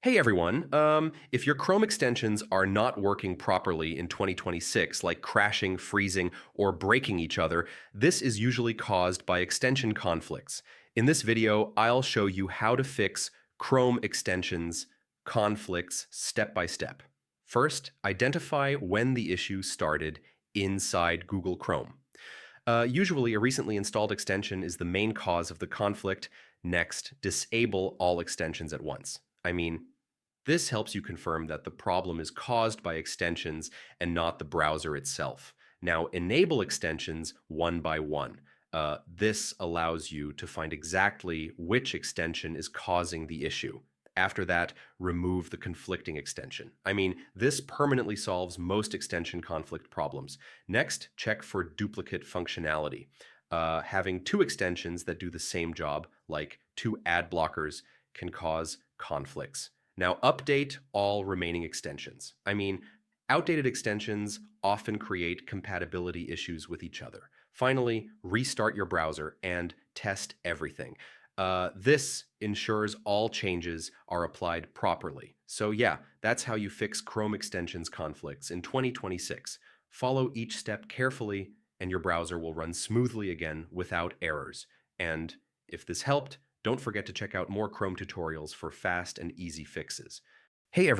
Hey everyone, if your Chrome extensions are not working properly in 2026, like crashing, freezing, or breaking each other, this is usually caused by extension conflicts. In this video, I'll show you how to fix Chrome extensions conflicts step by step. First, identify when the issue started inside Google Chrome. Usually, a recently installed extension is the main cause of the conflict. Next, disable all extensions at once. This helps you confirm that the problem is caused by extensions and not the browser itself. Now, enable extensions one by one. This allows you to find exactly which extension is causing the issue. After that, remove the conflicting extension. This permanently solves most extension conflict problems. Next, check for duplicate functionality. Having two extensions that do the same job, like two ad blockers, can cause conflicts. Now, update all remaining extensions. Outdated extensions often create compatibility issues with each other. Finally, restart your browser and test everything. This ensures all changes are applied properly. So yeah, that's how you fix Chrome extensions conflicts in 2026. Follow each step carefully and your browser will run smoothly again without errors. And if this helped, don't forget to check out more Chrome tutorials for fast and easy fixes. Hey everyone.